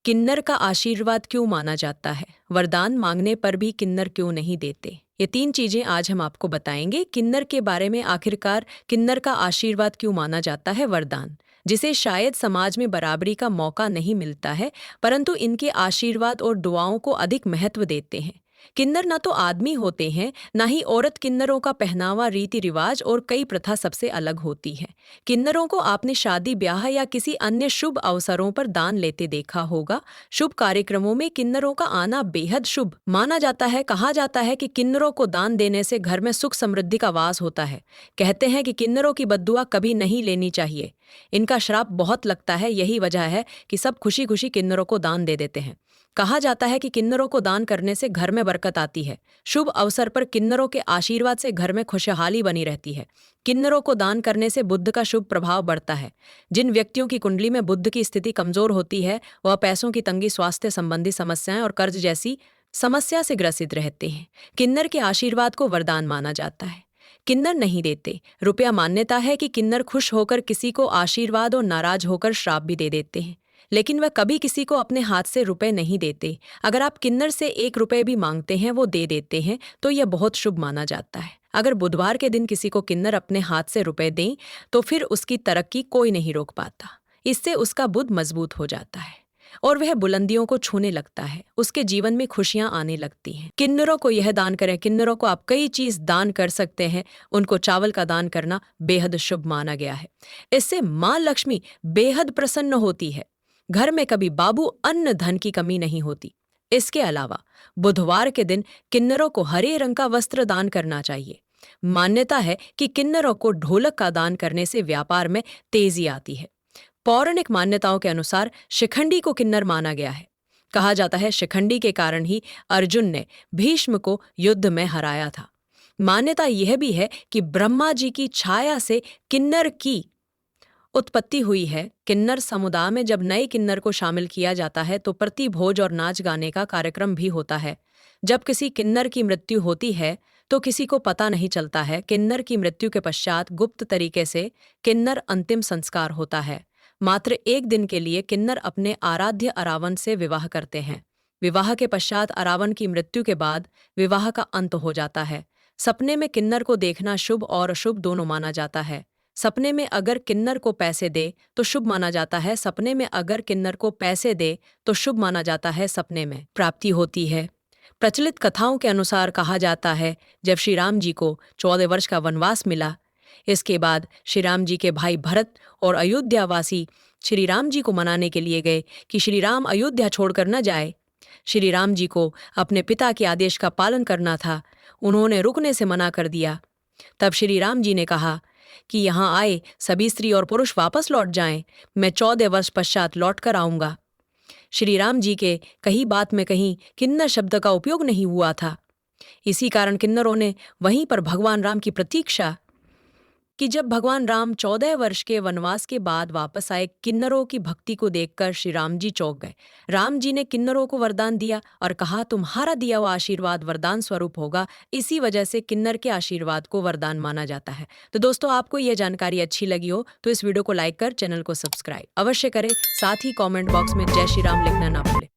किन्नर का आशीर्वाद क्यों माना जाता है? वरदान मांगने पर भी किन्नर क्यों नहीं देते? ये 3 चीजें आज हम आपको बताएंगे। किन्नर के बारे में, आखिरकार किन्नर का आशीर्वाद क्यों माना जाता है वरदान, जिसे शायद समाज में बराबरी का मौका नहीं मिलता है, परंतु इनके आशीर्वाद और दुआओं को अधिक महत्व देते हैं। किन्नर ना तो आदमी होते हैं, ना ही औरत। किन्नरों का पहनावा, रीति रिवाज और कई प्रथा सबसे अलग होती है। किन्नरों को आपने शादी, ब्याह या किसी अन्य शुभ अवसरों पर दान लेते देखा होगा। शुभ कार्यक्रमों में किन्नरों का आना बेहद शुभ माना जाता है। कहा जाता है कि किन्नरों को दान देने से घर में सुख समृद्धि का वास होता है। कहते हैं कि किन्नरों की बद्दुआ कभी नहीं लेनी चाहिए, इनका श्राप बहुत लगता है। यही वजह है कि सब खुशी खुशी किन्नरों को दान दे देते हैं। कहा जाता है कि किन्नरों को दान करने से घर में बरकत आती है। शुभ अवसर पर किन्नरों के आशीर्वाद से घर में खुशहाली बनी रहती है। किन्नरों को दान करने से बुध का शुभ प्रभाव बढ़ता है। जिन व्यक्तियों की कुंडली में बुध की स्थिति कमजोर होती है, वह पैसों की तंगी, स्वास्थ्य संबंधी समस्याएं और कर्ज जैसी समस्या से ग्रसित रहते हैं। किन्नर के आशीर्वाद को वरदान माना जाता है। किन्नर नहीं देते रुपया। मान्यता है कि किन्नर खुश होकर किसी को आशीर्वाद और नाराज होकर श्राप भी दे देते हैं, लेकिन वह कभी किसी को अपने हाथ से रुपए नहीं देते। अगर आप किन्नर से 1 रुपए भी मांगते हैं, वो दे देते हैं, तो यह बहुत शुभ माना जाता है। अगर बुधवार के दिन किसी को किन्नर अपने हाथ से रुपए दें, तो फिर उसकी तरक्की कोई नहीं रोक पाता। इससे उसका बुध मजबूत हो जाता है और वह बुलंदियों को छूने लगता है। उसके जीवन में खुशियां आने लगती हैं। किन्नरों को यह दान करें। किन्नरों को आप कई चीज दान कर सकते हैं। उनको चावल का दान करना बेहद शुभ माना गया है। इससे मां लक्ष्मी बेहद प्रसन्न होती है। घर में कभी बाबू अन्न धन की कमी नहीं होती। इसके अलावा बुधवार के दिन किन्नरों को हरे रंग का वस्त्र दान करना चाहिए। मान्यता है कि किन्नरों को ढोलक का दान करने से व्यापार में तेजी आती है। पौराणिक मान्यताओं के अनुसार शिखंडी को किन्नर माना गया है। कहा जाता है शिखंडी के कारण ही अर्जुन ने भीष्म को युद्ध में हराया था। मान्यता यह भी है कि ब्रह्मा जी की छाया से किन्नर की उत्पत्ति हुई है। किन्नर समुदाय में जब नए किन्नर को शामिल किया जाता है, तो प्रति भोज और नाच गाने का कार्यक्रम भी होता है। जब किसी किन्नर की मृत्यु होती है, तो किसी को पता नहीं चलता है। किन्नर की मृत्यु के पश्चात गुप्त तरीके से किन्नर अंतिम संस्कार होता है। मात्र 1 दिन के लिए किन्नर अपने आराध्य अरावन से विवाह करते हैं। विवाह के पश्चात अरावन की मृत्यु के बाद विवाह का अंत हो जाता है। सपने में किन्नर को देखना शुभ और अशुभ दोनों माना जाता है। सपने में अगर किन्नर को पैसे दे तो शुभ माना जाता है। सपने में अगर किन्नर को पैसे दे तो शुभ माना जाता है। सपने में प्राप्ति होती है। प्रचलित कथाओं के अनुसार कहा जाता है, जब श्री राम जी को 14 वर्ष का वनवास मिला, इसके बाद श्री राम जी के भाई भरत और अयोध्यावासी श्री राम जी को मनाने के लिए गए कि श्री राम अयोध्या छोड़कर न जाए। श्री राम जी को अपने पिता के आदेश का पालन करना था। उन्होंने रुकने से मना कर दिया। तब श्री राम जी ने कहा कि यहाँ आए सभी स्त्री और पुरुष वापस लौट जाएं। मैं 14 वर्ष पश्चात लौट कर आऊंगा। श्री राम जी के कही बात में कहीं किन्नर शब्द का उपयोग नहीं हुआ था। इसी कारण किन्नरों ने वहीं पर भगवान राम की प्रतीक्षा कि जब भगवान राम 14 वर्ष के वनवास के बाद वापस आए, किन्नरों की भक्ति को देखकर श्री राम जी चौंक गए। राम जी ने किन्नरों को वरदान दिया और कहा, तुम्हारा दिया हुआ आशीर्वाद वरदान स्वरूप होगा। इसी वजह से किन्नर के आशीर्वाद को वरदान माना जाता है। तो दोस्तों, आपको यह जानकारी अच्छी लगी हो तो इस वीडियो को लाइक कर चैनल को सब्सक्राइब अवश्य करें। साथ ही कॉमेंट बॉक्स में जय श्री राम लिखना ना भूलें।